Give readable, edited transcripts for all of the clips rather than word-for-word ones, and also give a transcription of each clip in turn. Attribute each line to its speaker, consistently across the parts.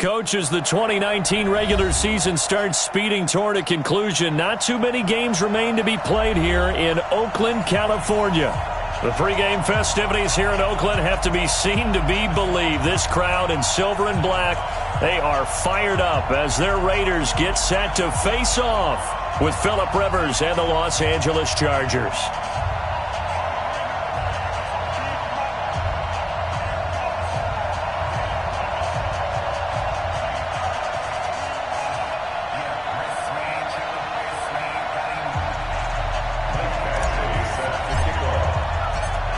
Speaker 1: Coach, as the 2019 regular season starts speeding toward a conclusion, not too many games remain to be played here in Oakland, California. The pregame festivities here in Oakland have to be seen to be believed. This crowd in silver and black, they are fired up as their Raiders get set to face off with Phillip Rivers and the Los Angeles Chargers.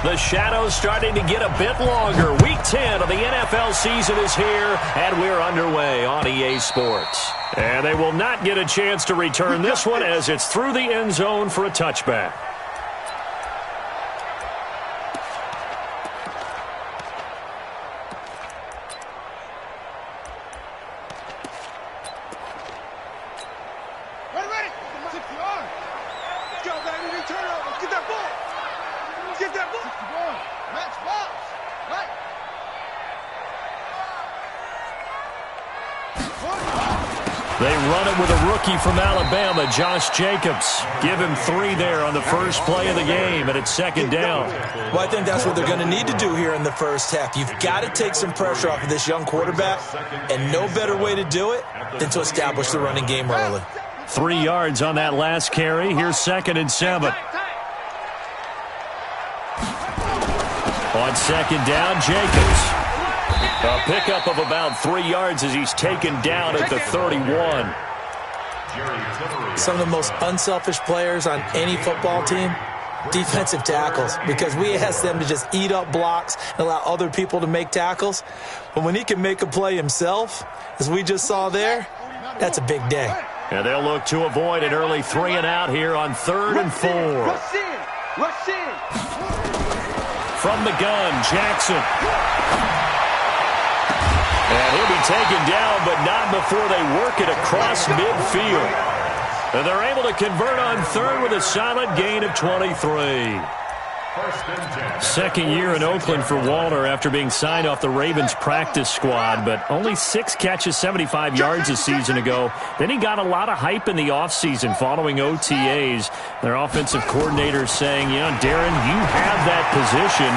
Speaker 1: The shadow's starting to get a bit longer. Week 10 of the NFL season is here, and we're underway on EA Sports. And they will not get a chance to return this one as it's through the end zone for a touchback. They run it with a rookie from Alabama, Josh Jacobs. Give him 3 there on the first play of the game, and it's second down.
Speaker 2: Well, I think that's what they're going to need to do here in the first half. You've got to take some pressure off of this young quarterback, and no better way to do it than to establish the running game early.
Speaker 1: 3 yards on that last carry. Here's 2nd and 7. On second down, Jacobs. A pickup of about 3 yards as he's taken down at the 31.
Speaker 2: Some of the most unselfish players on any football team, defensive tackles, because we ask them to just eat up blocks and allow other people to make tackles. But when he can make a play himself, as we just saw there, that's a big day.
Speaker 1: And they'll look to avoid an early 3 and out here on 3rd and 4.
Speaker 3: Rush in.
Speaker 1: From the gun, Jackson. And he'll be taken down, but not before they work it across midfield. And they're able to convert on 3rd with a solid gain of 23. Second year in Oakland for Walter after being signed off the Ravens practice squad, but only 6 catches, 75 yards a season ago. Then he got a lot of hype in the offseason following OTAs. Their offensive coordinator saying, you know, Darren, you have that position.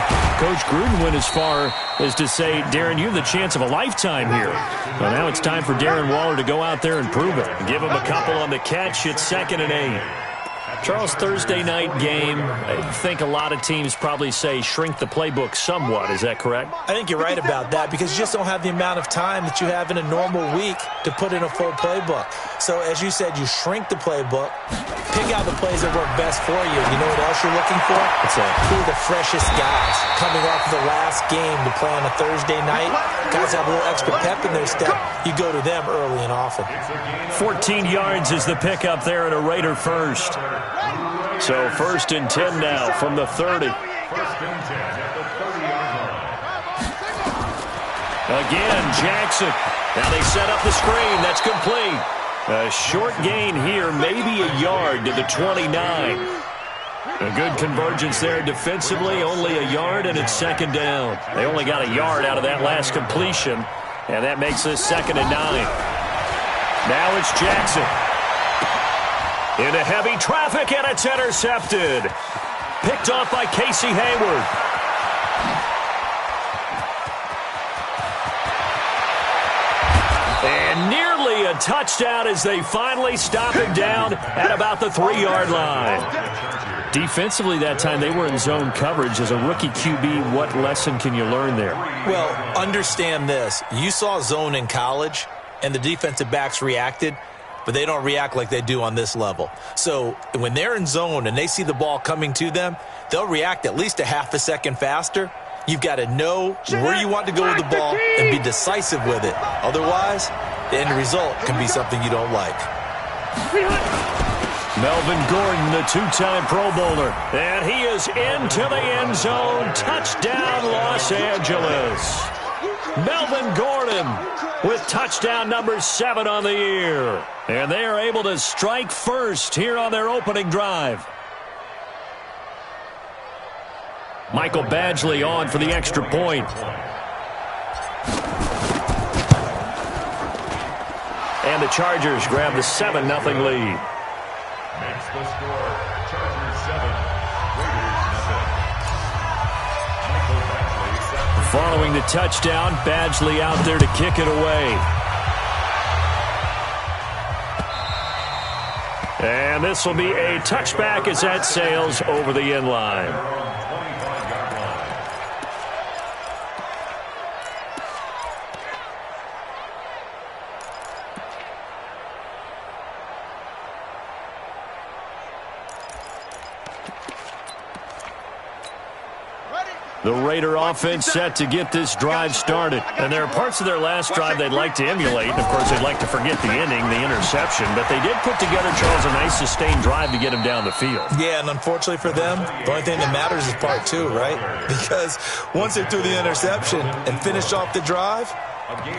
Speaker 1: Coach Gruden went as far as to say, Darren, you have the chance of a lifetime here. Well, now it's time for Darren Waller to go out there and prove it. Give him a couple on the catch. It's 2nd and 8. Charles, Thursday night game, I think a lot of teams probably say shrink the playbook somewhat. Is that correct?
Speaker 2: I think you're right about that because you just don't have the amount of time that you have in a normal week to put in a full playbook. So, as you said, you shrink the playbook, pick out the plays that work best for you. You know what else you're looking for? Who are the freshest guys coming off of the last game to play on a Thursday night? Guys have a little extra pep in their step. You go to them early and often.
Speaker 1: 14 yards is the pickup there and a Raider first. So 1st and 10 now from the 30. Again, Jackson. Now they set up the screen. That's complete. A short gain here, maybe a yard to the 29. A good convergence there defensively, only a yard, and it's 2nd down. They only got a yard out of that last completion, and that makes this 2nd and 9. Now it's Jackson. Into heavy traffic, and it's intercepted. Picked off by Casey Hayward. And nearly a touchdown as they finally stop him down at about the 3-yard line. Defensively that time, they were in zone coverage. As a rookie QB, what lesson can you learn there?
Speaker 2: Well, understand this. You saw zone in college, and the defensive backs reacted, but they don't react like they do on this level. So when they're in zone and they see the ball coming to them, they'll react at least a half a second faster. You've got to know where you want to go with the ball and be decisive with it. Otherwise, the end result can be something you don't like.
Speaker 1: Melvin Gordon, the 2-time Pro Bowler. And he is into the end zone. Touchdown, Los Angeles. Melvin Gordon with touchdown number 7 on the year. And they are able to strike first here on their opening drive. Michael Badgley on for the extra point. And the Chargers grab the 7-0 lead.
Speaker 4: Makes the score, Chargers 7, Raiders 0. Michael Badgley set.
Speaker 1: Following the touchdown, Badgley out there to kick it away. And this will be a touchback as that sails over the end line. The Raider offense set to get this drive started. And there are parts of their last drive they'd like to emulate. And, of course, they'd like to forget the ending, the interception. But they did put together, Charles, a nice sustained drive to get him down the field.
Speaker 2: Yeah, and unfortunately for them, the only thing that matters is part 2, right? Because once they threw the interception and finished off the drive,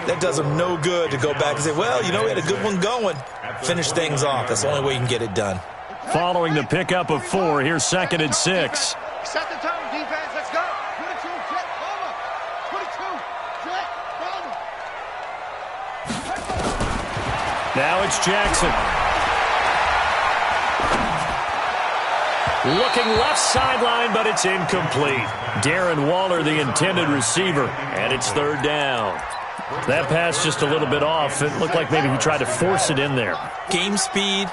Speaker 2: that does them no good to go back and say, well, you know, we had a good one going. Finish things off. That's the only way you can get it done.
Speaker 1: Following the pickup of 4, here's 2nd and 6.
Speaker 3: Set the tone, defense. Let's go. 22, jet, over. 22, jet, over.
Speaker 1: Now it's Jackson. Looking left sideline, but it's incomplete. Darren Waller, the intended receiver, and it's 3rd down. That pass just a little bit off. It looked like maybe he tried to force it in there.
Speaker 2: Game speed,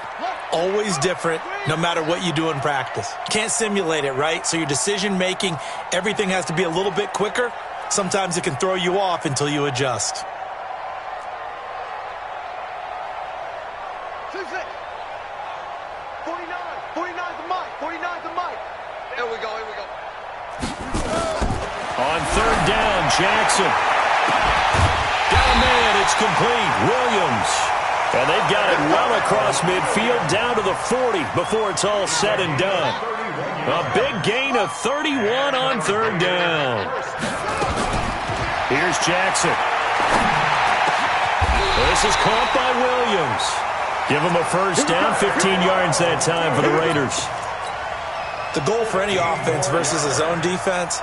Speaker 2: always different, no matter what you do in practice. Can't simulate it, right? So your decision-making, everything has to be a little bit quicker. Sometimes it can throw you off until you adjust.
Speaker 3: 2-6. 49. 49's the mic. 49's the mic. Here we go. Here we go.
Speaker 1: On 3rd down, Jackson. Got a man. It's complete. Williams. And they've got it well across midfield, down to the 40 before it's all said and done. A big gain of 31 on 3rd down. Here's Jackson. This is caught by Williams. Give him a 1st down, 15 yards that time for the Raiders.
Speaker 2: The goal for any offense versus a zone defense,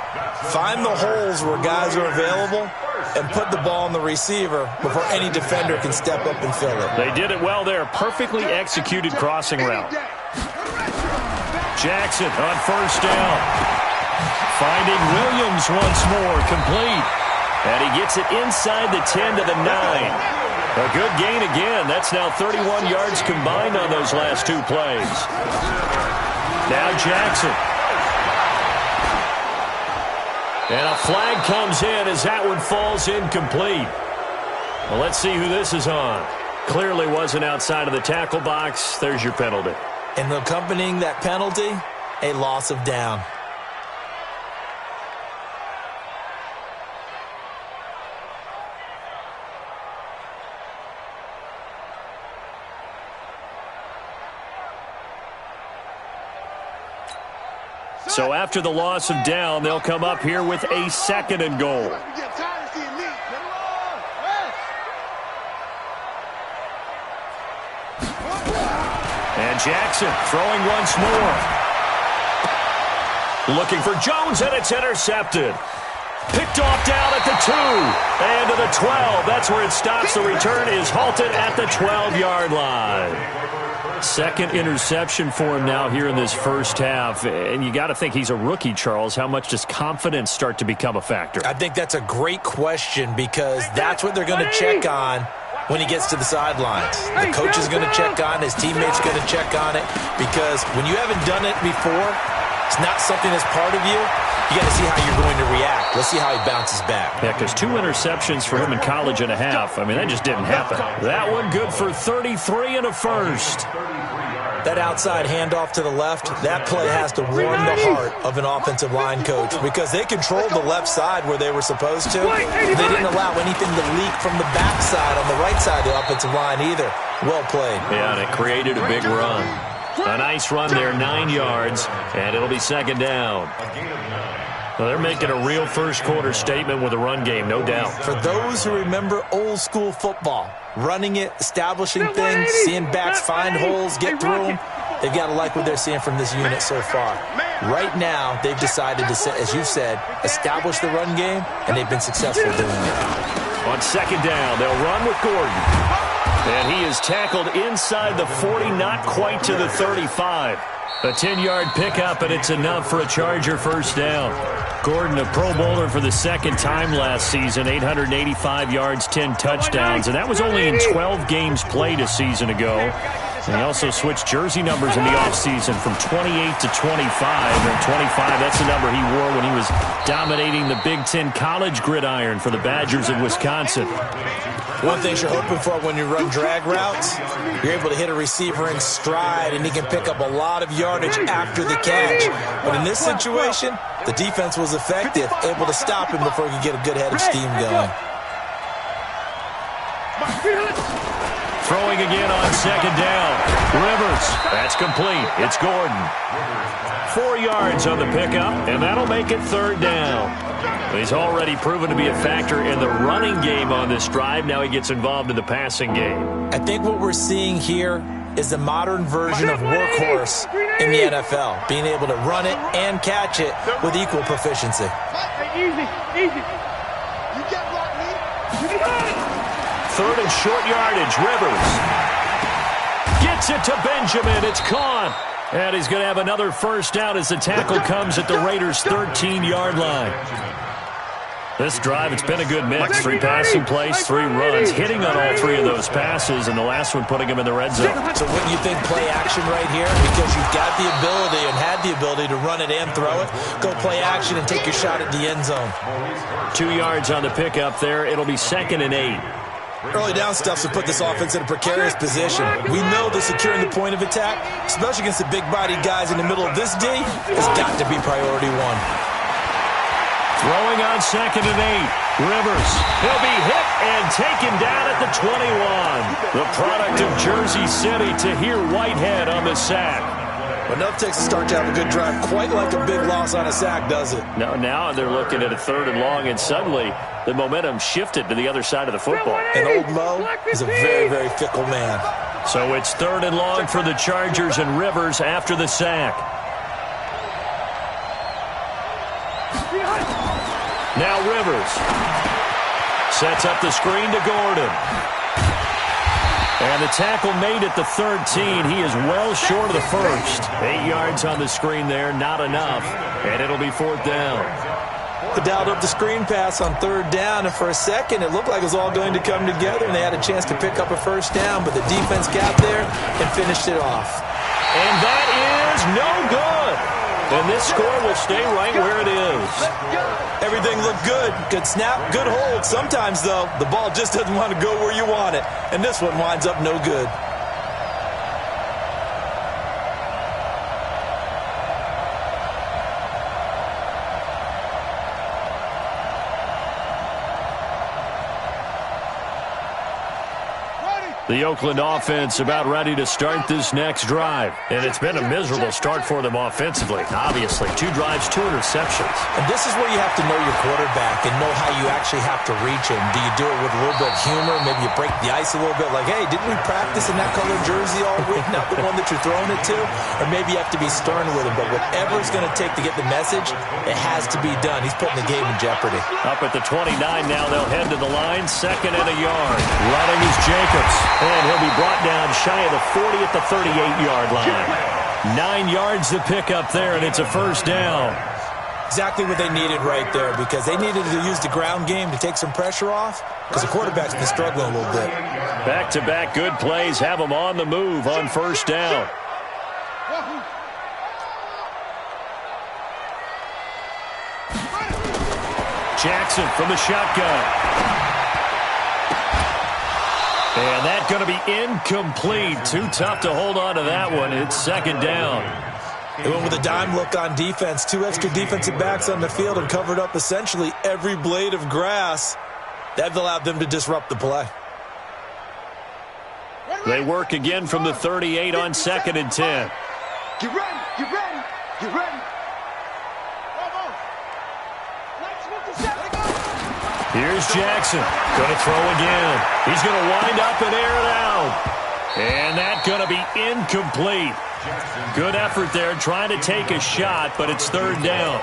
Speaker 2: find the holes where guys are available and put the ball on the receiver before any defender can step up and fill it.
Speaker 1: They did it well there. Perfectly executed crossing route. Jackson on 1st down. Finding Williams once more, complete. And he gets it inside the 10 to the 9. A good gain again. That's now 31 yards combined on those last 2 plays. Now Jackson. And a flag comes in as that one falls incomplete. Well, let's see who this is on. Clearly wasn't outside of the tackle box. There's your penalty.
Speaker 2: And accompanying that penalty, a loss of down.
Speaker 1: So after the loss of down, they'll come up here with a 2nd and goal. And Jackson throwing once more. Looking for Jones, and it's intercepted. Picked off down at the 2 and to the 12. That's where it stops. The return is halted at the 12-yard line. 2nd interception for him now here in this 1st half. And you got to think he's a rookie, Charles. How much does confidence start to become a factor?
Speaker 2: I think that's a great question because that's what they're going to check on when he gets to the sidelines. The coach is going to check on it. His teammates are going to check on it because when you haven't done it before, it's not something that's part of you. You got to see how you're going to react. Let's see how he bounces back.
Speaker 1: Yeah, because 2 interceptions for him in college and a half. I mean, that just didn't happen. That one good for 33 and a 1st.
Speaker 2: That outside handoff to the left, that play has to warm the heart of an offensive line coach because they controlled the left side where they were supposed to. They didn't allow anything to leak from the backside on the right side of the offensive line either. Well played.
Speaker 1: Yeah, and it created a big run. A nice run there, 9 yards, and it'll be 2nd down. Well, they're making a real first-quarter statement with a run game, no doubt.
Speaker 2: For those who remember old-school football, running it, establishing things, seeing backs find holes, get through them, they've got to like what they're seeing from this unit so far. Right now, they've decided to, as you said, establish the run game, and they've been successful doing it.
Speaker 1: On 2nd down, they'll run with Gordon. And he is tackled inside the 40, not quite to the 35. A 10-yard pickup, and it's enough for a Charger first down. Gordon, a Pro Bowler for the second time last season, 885 yards, 10 touchdowns, and that was only in 12 games played a season ago. And he also switched jersey numbers in the offseason from 28 to 25. And 25, that's the number he wore when he was dominating the Big Ten college gridiron for the Badgers of Wisconsin.
Speaker 2: One thing you're hoping for when you run drag routes, you're able to hit a receiver in stride, and he can pick up a lot of yardage after the catch. But in this situation, the defense was effective, able to stop him before he could get a good head of steam going.
Speaker 1: Throwing again on second down. Rivers, that's complete. It's Gordon. 4 yards on the pickup, and that'll make it third down. He's already proven to be a factor in the running game on this drive. Now he gets involved in the passing game.
Speaker 2: I think what we're seeing here is the modern version of workhorse in the NFL, being able to run it and catch it with equal proficiency.
Speaker 3: Easy. You get what, me?
Speaker 1: Third and short yardage. Rivers gets it to Benjamin. It's caught. And he's going to have another first down as the tackle comes at the Raiders' 13-yard line. This drive, it's been a good mix. 3 passing plays, 3 runs, hitting on all 3 of those passes, and the last one putting him in the red zone.
Speaker 2: So wouldn't you think play action right here? Because you've got the ability and had the ability to run it and throw it. Go play action and take your shot at the end zone.
Speaker 1: 2 yards on the pickup there. It'll be 2nd and 8.
Speaker 2: Early down stuff to put this offense in a precarious position. We know that securing the point of attack, especially against the big-bodied guys in the middle of this D, has got to be priority 1.
Speaker 1: Throwing on 2nd and 8. Rivers. He'll be hit and taken down at the 21. The product of Jersey City, Tahir Whitehead on the sack.
Speaker 2: But enough takes to start to have a good drive. Quite like a big loss on a sack, does it?
Speaker 1: No, now they're looking at a 3rd and long, and suddenly the momentum shifted to the other side of the football.
Speaker 2: And old Mo is a very, very fickle man.
Speaker 1: So it's 3rd and long for the Chargers, and Rivers after the sack. Now Rivers sets up the screen to Gordon. And the tackle made at the 13. He is well short of the first. 8 yards on the screen there, not enough. And it'll be 4th down.
Speaker 2: They dialed up the screen pass on 3rd down, and for a second it looked like it was all going to come together, and they had a chance to pick up a first down, but the defense got there and finished it off.
Speaker 1: And that is no good. And this score will stay right where it is.
Speaker 2: Everything looked good. Good snap, good hold. Sometimes, though, the ball just doesn't want to go where you want it. And this one winds up no good.
Speaker 1: The Oakland offense about ready to start this next drive. And it's been a miserable start for them offensively. Obviously, 2 drives, 2 interceptions.
Speaker 2: And this is where you have to know your quarterback and know how you actually have to reach him. Do you do it with a little bit of humor? Maybe you break the ice a little bit like, hey, didn't we practice in that color jersey all week? Not the one that you're throwing it to? Or maybe you have to be stern with him. But whatever it's going to take to get the message, it has to be done. He's putting the game in jeopardy.
Speaker 1: Up at the 29 now, they'll head to the line. 2nd and a yard. Running is Jacobs. And he'll be brought down shy of the 40 at the 38-yard line. 9 yards to pick up there, and it's a first down.
Speaker 2: Exactly what they needed right there, because they needed to use the ground game to take some pressure off, because the quarterback's been struggling a little bit.
Speaker 1: Back-to-back good plays have them on the move on first down. Jackson from the shotgun. And that's going to be incomplete. Too tough to hold on to that one. It's 2nd down.
Speaker 2: They went with a dime look on defense. 2 extra defensive backs on the field and covered up essentially every blade of grass. That allowed them to disrupt the play.
Speaker 1: They work again from the 38 on 2nd and 10.
Speaker 3: Get ready, get ready, get ready.
Speaker 1: Here's Jackson. Going to throw again. He's going to wind up and air it out. And that's going to be incomplete. Good effort there trying to take a shot, but it's 3rd down.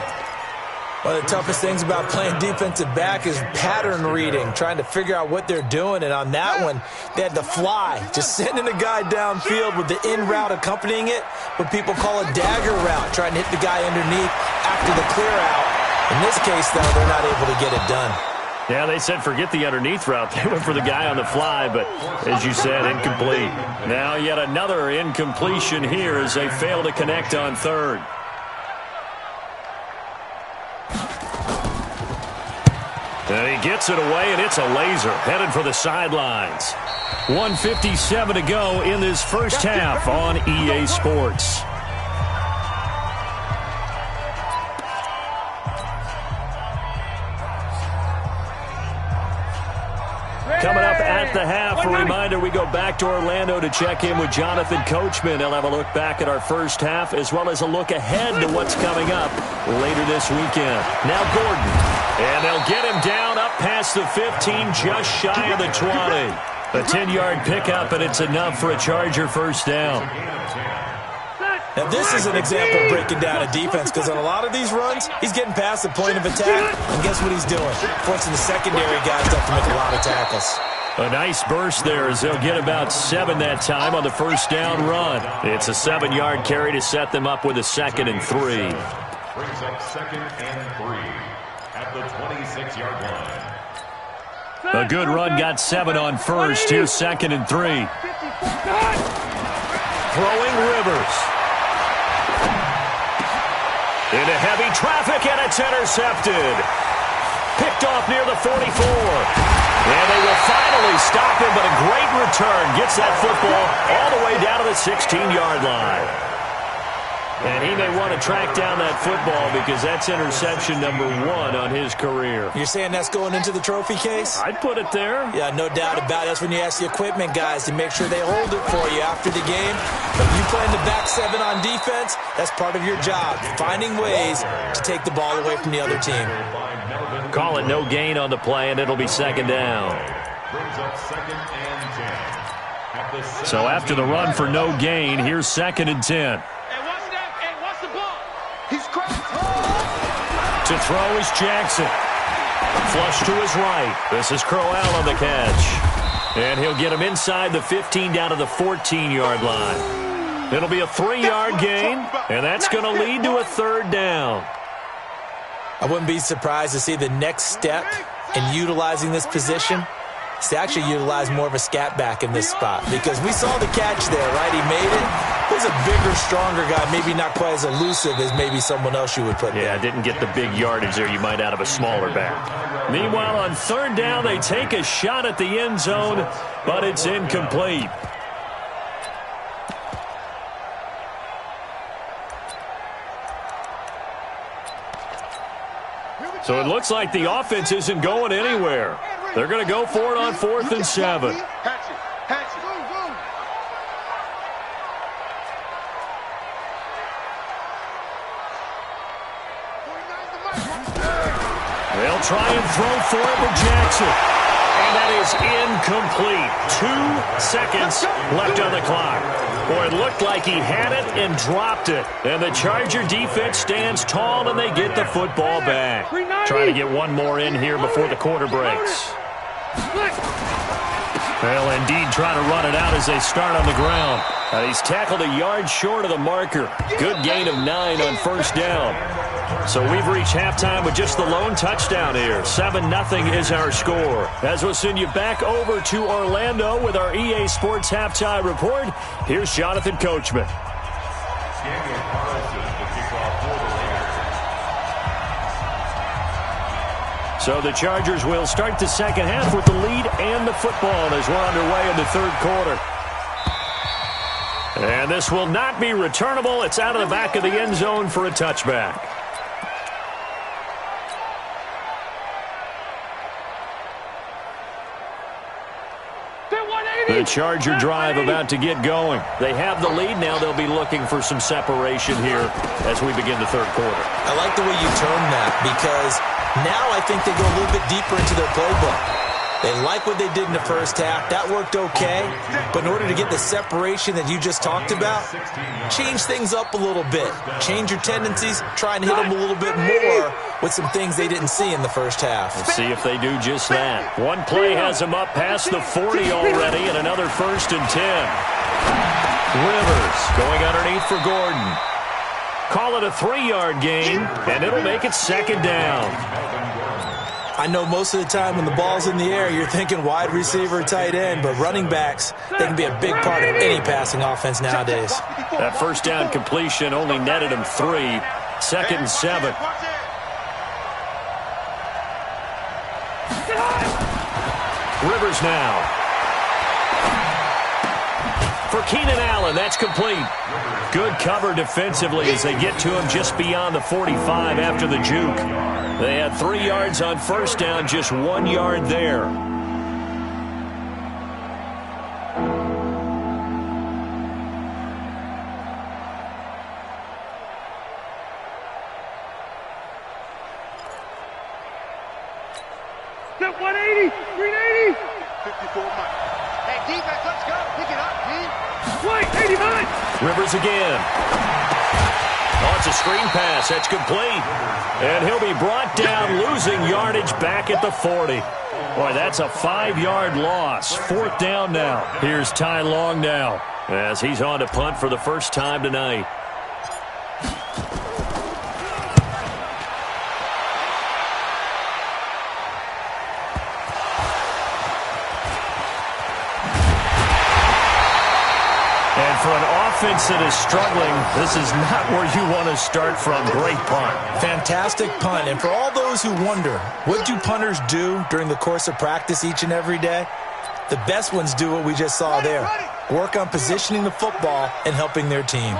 Speaker 2: One of the toughest things about playing defensive back is pattern reading, trying to figure out what they're doing. And on that one, they had to fly, just sending a guy downfield with the in route accompanying it, what people call a dagger route, trying to hit the guy underneath after the clear out. In this case, though, they're not able to get it done.
Speaker 1: Yeah, they said forget the underneath route. They went for the guy on the fly, but as you said, incomplete. Now yet another incompletion here as they fail to connect on third. And he gets it away, and it's a laser headed for the sidelines. 1:57 to go in this first half on EA Sports. Coming up at the half, a reminder, we go back to Orlando to check in with Jonathan Coachman. He'll have a look back at our first half as well as a look ahead to what's coming up later this weekend. Now Gordon, and they'll get him down up past the 15, just shy of the 20. A 10-yard pickup, and it's enough for a Charger first down.
Speaker 2: Now, this is an example of breaking down a defense because on a lot of these runs, he's getting past the point of attack, and guess what he's doing? Forcing the secondary guys to have to make a lot of tackles.
Speaker 1: A nice burst there as they'll get about 7 that time on the first down run. It's a 7-yard carry to set them up with a 2nd and 3.
Speaker 4: Brings up 2nd and 3 at the 26-yard line.
Speaker 1: A good run got 7 on first. Here's 2nd and 3. Throwing Rivers. Into heavy traffic, and it's intercepted. Picked off near the 44. And they will finally stop him, but a great return. Gets that football all the way down to the 16-yard line. And he may want to track down that football because that's interception number 1 on his career.
Speaker 2: You're saying that's going into the trophy case?
Speaker 1: I'd put it there.
Speaker 2: Yeah, no doubt about it. That's when you ask the equipment guys to make sure they hold it for you after the game. But you playing the back 7 on defense, that's part of your job, finding ways to take the ball away from the other team.
Speaker 1: Call it no gain on the play, and it'll be 2nd down.
Speaker 4: Brings up 2nd and 10.
Speaker 1: So after the run for no gain, here's 2nd and 10. To throw is Jackson. Flush to his right. This is Crowell on the catch. And he'll get him inside the 15 down to the 14-yard line. It'll be a 3-yard gain, and that's going to lead to a 3rd down.
Speaker 2: I wouldn't be surprised to see the next step in utilizing this position is to actually utilize more of a scat back in this spot because we saw the catch there, right? He made it. He's a bigger, stronger guy, maybe not quite as elusive as maybe someone else you would put there.
Speaker 1: Yeah, didn't get the big yardage there you might out of a smaller back. Meanwhile, on 3rd down, they take a shot at the end zone, but it's incomplete. So it looks like the offense isn't going anywhere. They're going to go for it on 4th and 7. They'll try and throw for it with Jackson. And that is incomplete. 2 seconds left on the clock. Boy, it looked like he had it and dropped it. And the Charger defense stands tall, and they get the football back. Trying to get one more in here before the quarter breaks. Well, indeed, trying to run it out as they start on the ground. He's tackled a yard short of the marker. Good gain of 9 on 1st down. So we've reached halftime with just the lone touchdown here. 7-0 is our score. As we'll send you back over to Orlando with our EA Sports Halftime Report, here's Jonathan Coachman. So the Chargers will start the 2nd half with the lead and the football as we're underway in the 3rd quarter. And this will not be returnable. It's out of the back of the end zone for a touchback. The Charger drive about to get going. They have the lead. Now they'll be looking for some separation here as we begin the 3rd quarter.
Speaker 2: I like the way you term that because now I think they go a little bit deeper into their playbook. They like what they did in the first half. That worked okay. But in order to get the separation that you just talked about, change things up a little bit. Change your tendencies. Try and hit them a little bit more with some things they didn't see in the first half.
Speaker 1: We'll see if they do just that. One play has them up past the 40 already, and another 1st and 10. Rivers going underneath for Gordon. Call it a 3-yard gain, and it'll make it 2nd down.
Speaker 2: I know most of the time when the ball's in the air, you're thinking wide receiver, tight end, but running backs, they can be a big part of any passing offense nowadays.
Speaker 1: That 1st down completion only netted him 3. 2nd and 7. Rivers now. For Keenan Allen, that's complete. Good cover defensively as they get to him just beyond the 45 after the juke. They had 3 yards on 1st down, just 1 yard there.
Speaker 3: Step 180, 380. 54 miles. Hey, defense, let's go. Pick it up, D. Wait, 89.
Speaker 1: Rivers again. Oh, it's a screen pass. That's complete. And he'll be brought down, losing yardage back at the 40. Boy, that's a 5-yard loss. 4th down now. Here's Ty Long now as he's on to punt for the first time tonight. And for an offense that is struggling, this is not where you want to start from. Great punt.
Speaker 2: Fantastic punt. And for all those who wonder, what do punters do during the course of practice each and every day? The best ones do what we just saw there. Work on positioning the football and helping their team.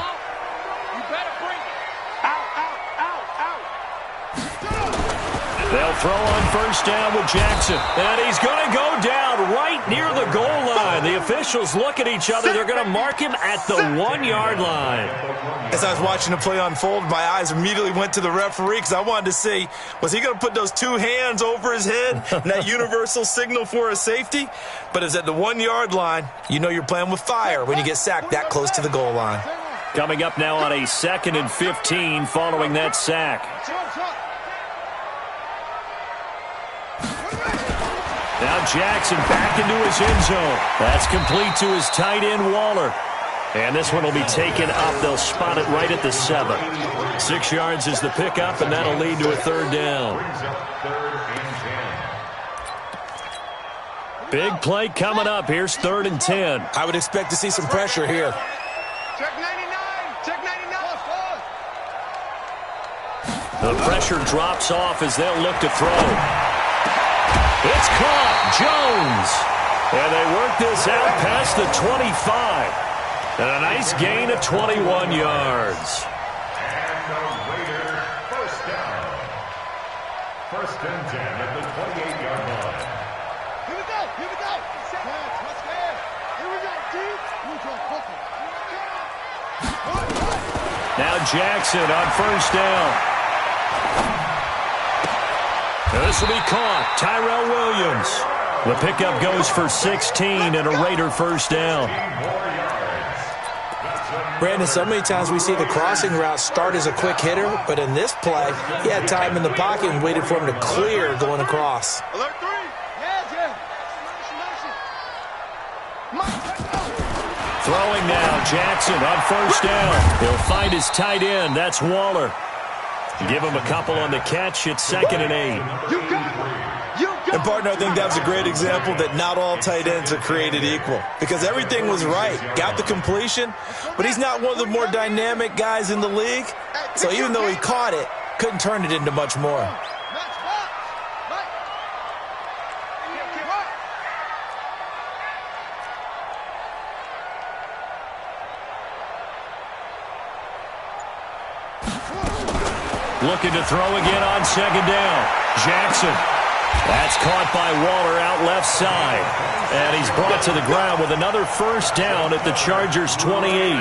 Speaker 1: They'll throw on 1st down with Jackson. And he's going to go down right near the goal line. The officials look at each other. They're going to mark him at the 1-yard line.
Speaker 2: As I was watching the play unfold, my eyes immediately went to the referee because I wanted to see, was he going to put those 2 hands over his head and that universal signal for a safety? But it's at the 1-yard line. You know you're playing with fire when you get sacked that close to the goal line.
Speaker 1: Coming up now on a 2nd and 15 following that sack. Now Jackson back into his end zone. That's complete to his tight end, Waller. And this one will be taken up. They'll spot it right at the 7. 6 yards is the pickup, and that'll lead to a 3rd down. Big play coming up. Here's 3rd and 10.
Speaker 2: I would expect to see some pressure here.
Speaker 3: Check 99. Check 99.
Speaker 1: The pressure drops off as they'll look to throw. It's caught. Jones. And they work this out past the 25. And a nice gain of 21 yards.
Speaker 4: And the Raiders 1st down. 1st and 10 at the 28-yard line.
Speaker 3: Here we go. Here we go. Let's go. Here we go, team.
Speaker 1: Now Jackson on 1st down. This will be caught. Tyrell Williams. The pickup goes for 16 and a Raider 1st down.
Speaker 2: Brandon, so many times we see the crossing route start as a quick hitter, but in this play, he had time in the pocket and waited for him to clear going across.
Speaker 3: Alert 3. Yeah.
Speaker 1: Throwing now, Jackson on 1st down. He'll find his tight end. That's Waller. Give him a couple on the catch. It's 2nd and 8.
Speaker 2: And, partner, I think that was a great example that not all tight ends are created equal because everything was right. Got the completion, but he's not one of the more dynamic guys in the league. So even though he caught it, couldn't turn it into much more.
Speaker 1: Looking to throw again on 2nd down. Jackson. That's caught by Waller out left side. And he's brought to the ground with another 1st down at the Chargers' 28.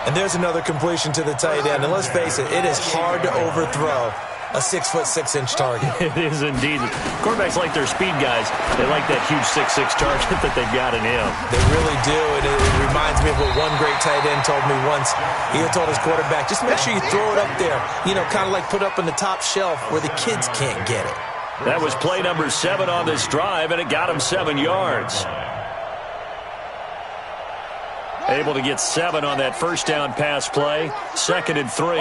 Speaker 2: And there's another completion to the tight end. And let's face it, it is hard to overthrow a 6'6" target.
Speaker 1: It is indeed. Quarterbacks like their speed guys. They like that huge 6'6" target that they've got in him.
Speaker 2: They really do, and it reminds me of what one great tight end told me once. He had told his quarterback, just make sure you throw it up there, you know, kind of like put up on the top shelf where the kids can't get it.
Speaker 1: That was play number 7 on this drive, and it got him 7 yards. Able to get 7 on that first down pass play. 2nd and 3.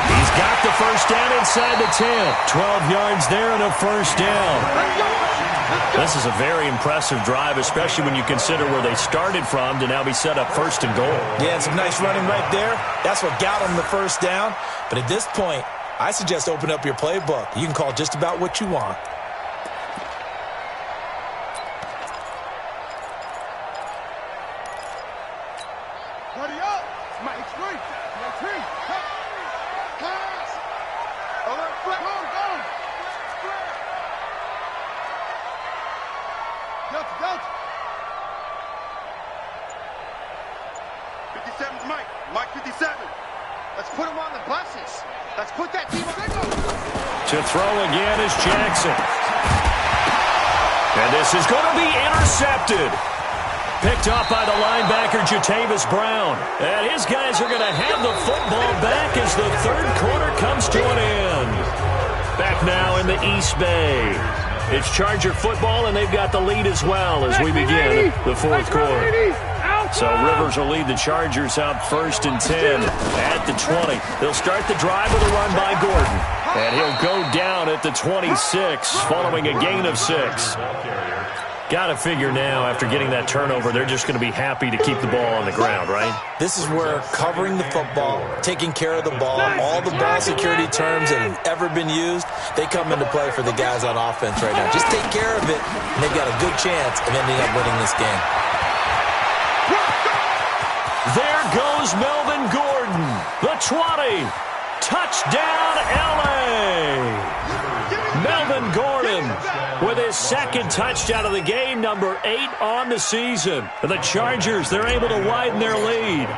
Speaker 1: He's got the first down inside the 10. 12 yards there and a first down. This is a very impressive drive, especially when you consider where they started from to now be set up 1st and goal.
Speaker 2: Yeah, some nice running right there. That's what got them the first down. But at this point, I suggest open up your playbook. You can call just about what you want.
Speaker 3: Buddy up! Mike, three! Pass! Alert, flat! Go! Delta! 57's Mike. Mike 57. Let's put him on the buses. Let's put that team on.
Speaker 1: To throw again is Jackson. And this is going to be intercepted. Picked up by the linebacker, Jatavis Brown. And his guys are going to have the football back as the 3rd quarter comes to an end. Back now in the East Bay. It's Charger football, and they've got the lead as well as we begin the 4th quarter. So Rivers will lead the Chargers out 1st and 10 at the 20. They'll start the drive with a run by Gordon. And he'll go down at the 26 following a gain of 6. Got to figure now, after getting that turnover, they're just going to be happy to keep the ball on the ground, right?
Speaker 2: This is where covering the football, taking care of the ball, all the ball security terms that have ever been used, they come into play for the guys on offense right now. Just take care of it, and they've got a good chance of ending up winning this game.
Speaker 1: There goes Melvin Gordon, the 20. Touchdown, L.A. Melvin Gordon with his 2nd touchdown of the game, number 8 on the season. The Chargers, they're able to widen their lead.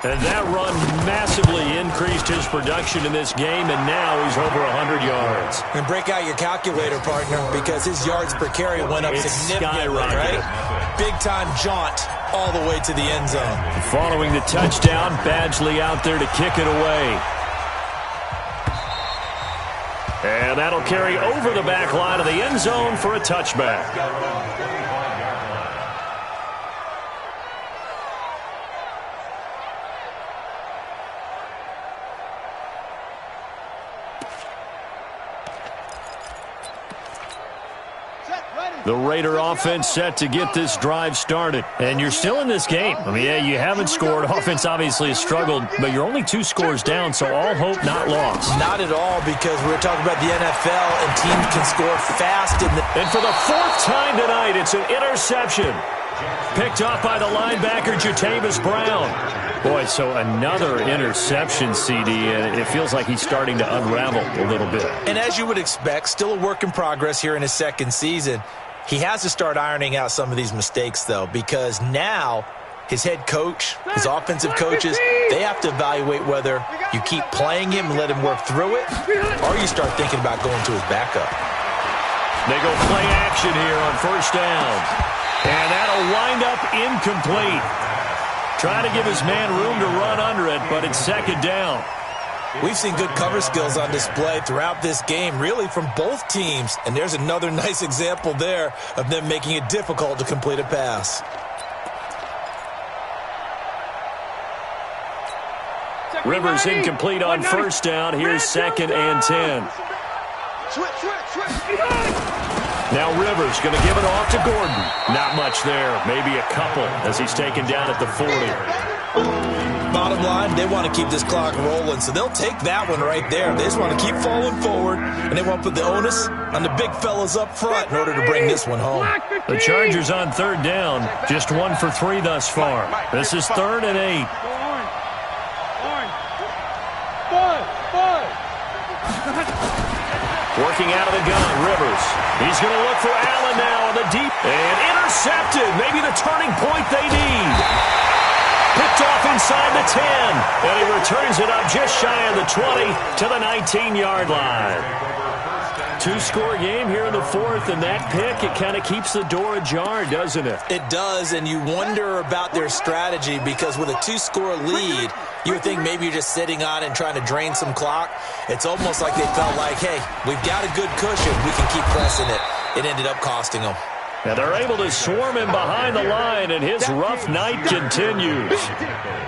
Speaker 1: And that run massively increased his production in this game, and now he's over 100 yards.
Speaker 2: And break out your calculator, partner, because his yards per carry went up significantly, right? Big-time jaunt all the way to the end zone.
Speaker 1: Following the touchdown, Badgley out there to kick it away. And that'll carry over the back line of the end zone for a touchback. The Raider offense set to get this drive started. And you're still in this game. I mean, yeah, you haven't scored. Offense obviously has struggled, but you're only 2 scores down, so all hope not lost.
Speaker 2: Not at all, because we're talking about the NFL, and teams can score fast.
Speaker 1: And for the 4th time tonight, it's an interception. Picked up by the linebacker, Jatavis Brown. Boy, so another interception, CD, and it feels like he's starting to unravel a little bit.
Speaker 2: And as you would expect, still a work in progress here in his 2nd season. He has to start ironing out some of these mistakes, though, because now his head coach, his offensive coaches, they have to evaluate whether you keep playing him and let him work through it, or you start thinking about going to his backup.
Speaker 1: They go play action here on 1st down. And that'll wind up incomplete. Trying to give his man room to run under it, but it's 2nd down.
Speaker 2: We've seen good cover skills on display throughout this game, really from both teams. And there's another nice example there of them making it difficult to complete a pass.
Speaker 1: Rivers incomplete on 1st down. Here's 2nd and 10. Now Rivers going to give it off to Gordon. Not much there. Maybe a couple as he's taken down at the 40.
Speaker 2: Bottom line, they want to keep this clock rolling, so they'll take that one right there. They just want to keep falling forward, and they want to put the onus on the big fellas up front in order to bring this one home.
Speaker 1: The Chargers on 3rd down. Just 1 for 3 thus far. This is 3rd and 8. Working out of the gun, Rivers. He's going to look for Allen now on the deep. And intercepted. Maybe the turning point they need. Picked off inside the 10. And he returns it up just shy of the 20 to the 19-yard line. Two-score game here in the fourth, and that pick, it kind of keeps the door ajar, doesn't it?
Speaker 2: It does, and you wonder about their strategy because with a two-score lead, you would think maybe you're just sitting on it and trying to drain some clock. It's almost like they felt like, hey, we've got a good cushion. We can keep pressing it. It ended up costing them.
Speaker 1: And they're able to swarm him behind the line, and his rough night continues.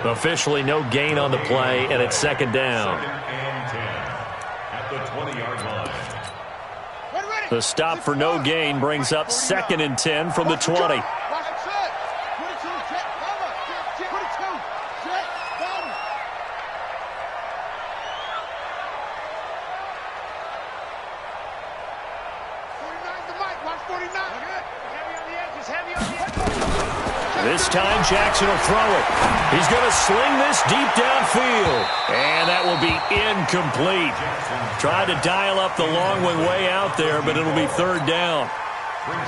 Speaker 1: Officially no gain on the play, and it's second down.
Speaker 4: At the 20-yard line.
Speaker 1: The stop for no gain brings up 2nd and 10 from the 20. This time Jackson will throw it. He's going to sling this deep downfield. And that will be incomplete. Tried to dial up the long one way out there, but it'll be third down.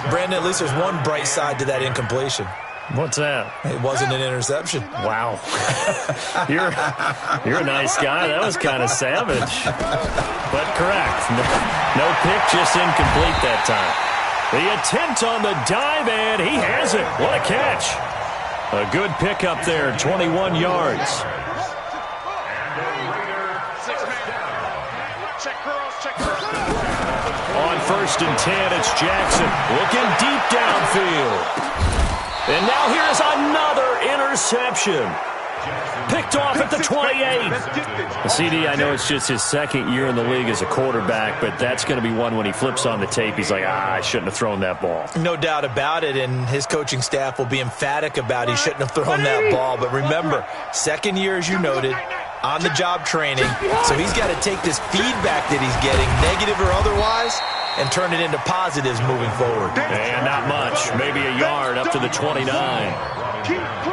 Speaker 2: Brandon, at least there's one bright side to that incompletion.
Speaker 1: What's that?
Speaker 2: It wasn't an interception.
Speaker 1: Wow. You're a nice guy. That was kind of savage. But correct. No pick, just incomplete that time. The attempt on the dive, and he has it. What a catch. A good pickup there, 21 yards. On 1st and 10, it's Jackson looking deep downfield. And now here's another interception. Picked off at the 28. CD, I know it's just his second year in the league as a quarterback, but that's going to be one when he flips on the tape. He's like, I shouldn't have thrown that ball.
Speaker 2: No doubt about it, and his coaching staff will be emphatic about he shouldn't have thrown that ball. But remember, second year, as you noted, on-the-job training, so he's got to take this feedback that he's getting, negative or otherwise, and turn it into positives moving forward.
Speaker 1: And not much, maybe a yard up to the 29.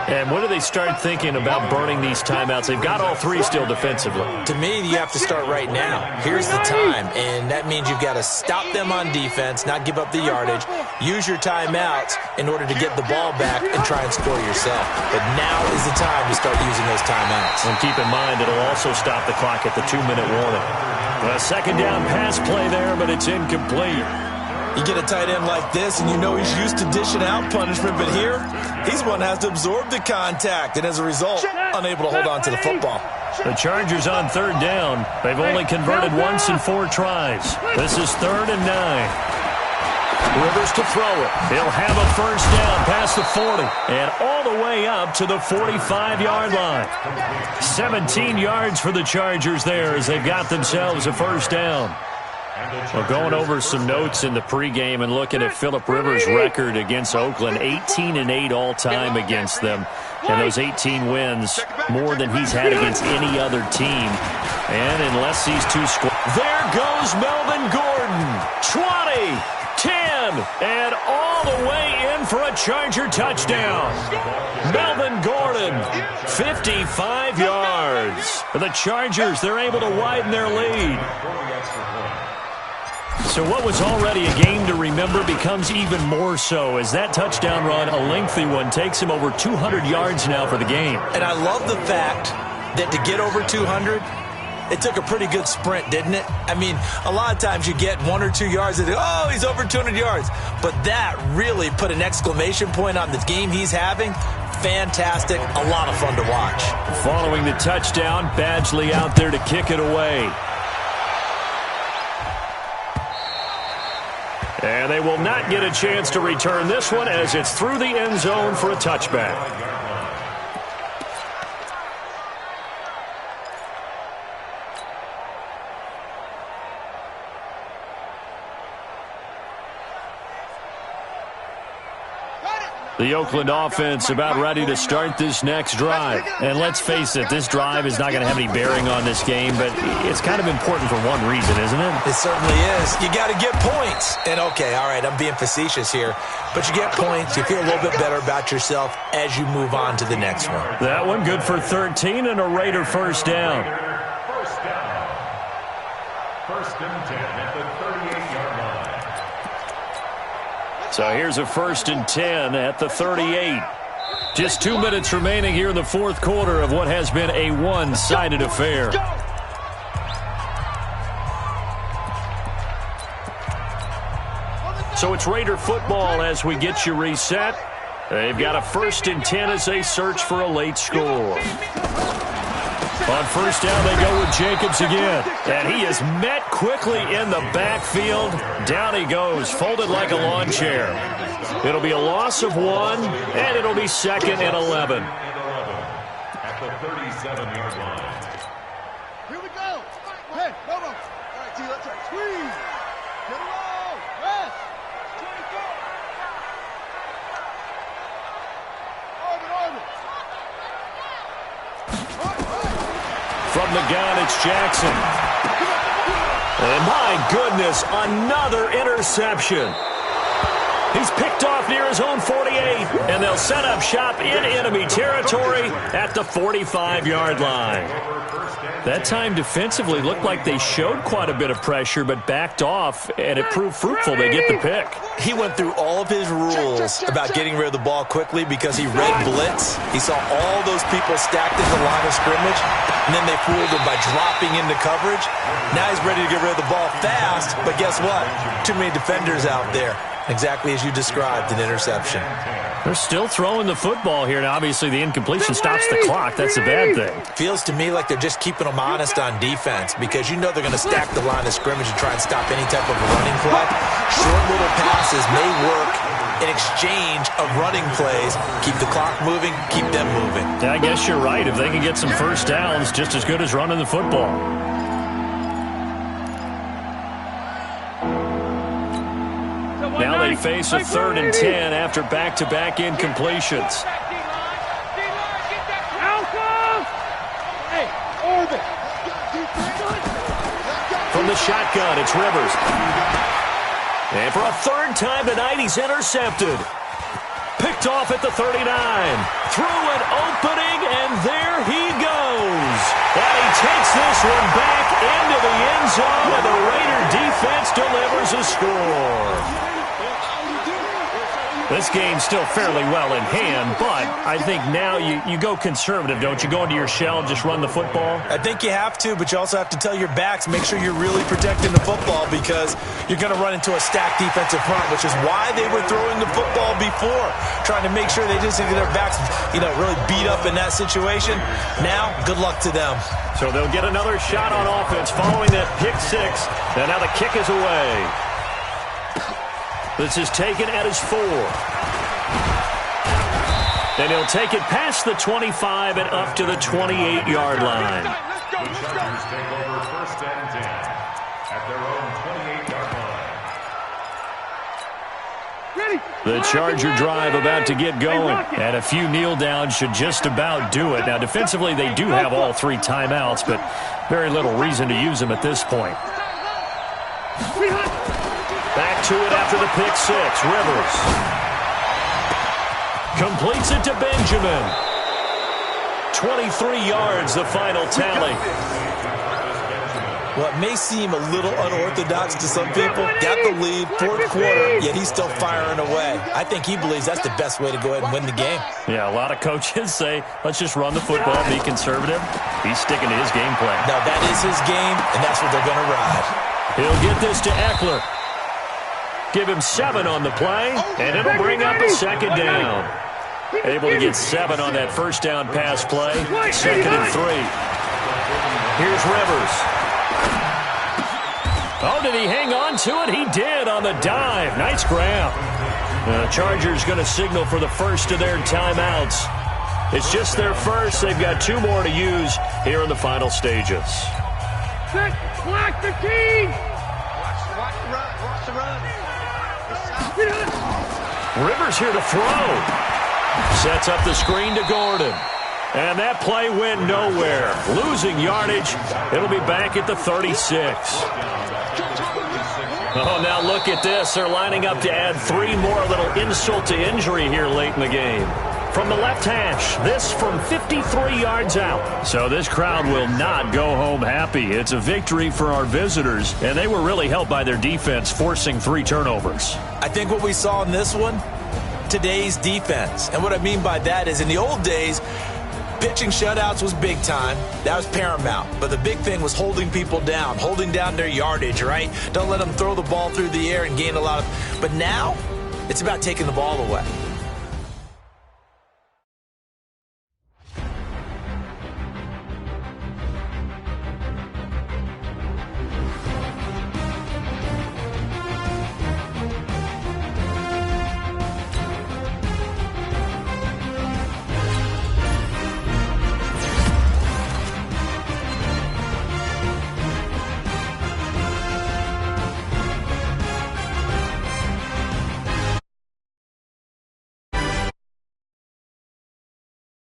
Speaker 1: And when do they start thinking about burning these timeouts? They've got all three still defensively.
Speaker 2: To me, you have to start right now. Here's the time, and that means you've got to stop them on defense, not give up the yardage, use your timeouts in order to get the ball back and try and score yourself. But now is the time to start using those timeouts.
Speaker 1: And keep in mind, it'll also stop the clock at the 2-minute warning. A second down pass play there, but it's incomplete.
Speaker 2: You get a tight end like this, and you know he's used to dishing out punishment, but here, he's one that has to absorb the contact, and as a result, unable to hold on to the football.
Speaker 1: The Chargers on third down. They've only converted once in 4 tries. This is 3rd and 9. Rivers to throw it. He'll have a first down past the 40 and all the way up to the 45-yard line. 17 yards for the Chargers there as they've got themselves a first down. Well, going over some notes in the pregame and looking at Phillip Rivers' record against Oakland, 18-8 all-time against them. And those 18 wins, more than he's had against any other team. And unless these two score... There goes Melvin Gordon. 20, 10, and all the way in for a Charger touchdown. Melvin Gordon, 55 yards. For the Chargers, they're able to widen their lead. So what was already a game to remember becomes even more so as that touchdown run, a lengthy one, takes him over 200 yards now for the game.
Speaker 2: And I love the fact that to get over 200, it took a pretty good sprint, didn't it? I mean, a lot of times you get 1 or 2 yards and oh, he's over 200 yards. But that really put an exclamation point on the game he's having. Fantastic. A lot of fun to watch.
Speaker 1: Following the touchdown, Badgley out there to kick it away. And they will not get a chance to return this one as it's through the end zone for a touchback. The Oakland offense about ready to start this next drive. And let's face it, this drive is not going to have any bearing on this game, but it's kind of important for one reason, isn't it?
Speaker 2: It certainly is. You got to get points. And okay, all right, I'm being facetious here, but you get points, you feel a little bit better about yourself as you move on to the next one.
Speaker 1: That one good for 13 and a Raider first down.
Speaker 4: First down. 1st and 10 at the 38.
Speaker 1: So here's a 1st and 10 at the 38. Just 2 minutes remaining here in the fourth quarter of what has been a one-sided affair. So it's Raider football as we get you reset. They've got a 1st and 10 as they search for a late score. On 1st down, they go with Jacobs again. And he is met quickly in the backfield. Down he goes, folded like a lawn chair. It'll be a loss of 1, and it'll be 2nd and 11.
Speaker 4: At the 37-yard line.
Speaker 3: Here we go. Hey, no. All right, T, let's squeeze. Get it all. Rest. 24. Orbit.
Speaker 1: From the gun, it's Jackson. And my goodness, another interception. He's picked off near his own 48, and they'll set up shop in enemy territory at the 45-yard line. That time defensively looked like they showed quite a bit of pressure, but backed off, and it proved fruitful. They get the pick.
Speaker 2: He went through all of his rules about getting rid of the ball quickly because he read blitz. He saw all those people stacked in the line of scrimmage, and then they fooled him by dropping into coverage. Now he's ready to get rid of the ball fast, but guess what? Too many defenders out there. Exactly as you described, an interception.
Speaker 1: They're still throwing the football here, and obviously the incompletion stops the clock. That's a bad thing.
Speaker 2: Feels to me like they're just keeping them honest on defense because you know they're going to stack the line of scrimmage and try and stop any type of running play. Short little passes may work in exchange of running plays. Keep the clock moving, keep them moving.
Speaker 1: Yeah, I guess you're right. If they can get some first downs, just as good as running the football. Now they face a 3rd and 10 after back-to-back incompletions. From the shotgun, it's Rivers. And for a 3rd time tonight, he's intercepted. Picked off at the 39. Through an opening, and there he goes. And he takes this one back into the end zone, and the Raider defense delivers a score. This game's still fairly well in hand, but I think now you go conservative, don't you? Go into your shell and just run the football?
Speaker 2: I think you have to, but you also have to tell your backs, make sure you're really protecting the football because you're going to run into a stacked defensive front, which is why they were throwing the football before, trying to make sure they didn't get their backs, really beat up in that situation. Now, good luck to them.
Speaker 1: So they'll get another shot on offense following that pick 6, and now the kick is away. This is taken at his 4. And he'll take it past the 25 and up to the 28-yard line.
Speaker 4: The Chargers take over 1st and 10 at their own 28-yard line.
Speaker 1: The Charger drive about to get going, and a few kneel downs should just about do it. Now, defensively, they do have all 3 timeouts, but very little reason to use them at this point. Back to it after the pick 6. Rivers completes it to Benjamin. 23 yards, the final tally.
Speaker 2: Well, it may seem a little unorthodox to some people. Got the lead, 4th quarter, yet he's still firing away. I think he believes that's the best way to go ahead and win the game.
Speaker 1: Yeah, a lot of coaches say, let's just run the football, be conservative. He's sticking to his game plan.
Speaker 2: Now, that is his game, and that's what they're going to ride.
Speaker 1: He'll get this to Eckler. Give him 7 on the play, and it'll bring up a 2nd down. Able to get 7 on that 1st down pass play. 2nd and 3. Here's Rivers. Oh, did he hang on to it? He did on the dive. Nice grab. The Chargers going to signal for the first of their timeouts. It's just their first. They've got 2 more to use here in the final stages.
Speaker 3: Block the team. Watch the run.
Speaker 1: Rivers here to throw. Sets up the screen to Gordon. And that play went nowhere. Losing yardage. It'll be back at the 36. Oh, now look at this. They're lining up to add 3 more. A little insult to injury here late in the game. from the left hash. This from 53 yards out. So this crowd will not go home happy. It's a victory for our visitors, and they were really helped by their defense, forcing 3 turnovers.
Speaker 2: I think what we saw in this one, today's defense. And what I mean by that is in the old days, pitching shutouts was big time. That was paramount. But the big thing was holding people down, holding down their yardage, right? Don't let them throw the ball through the air and gain a lot of. But now, it's about taking the ball away.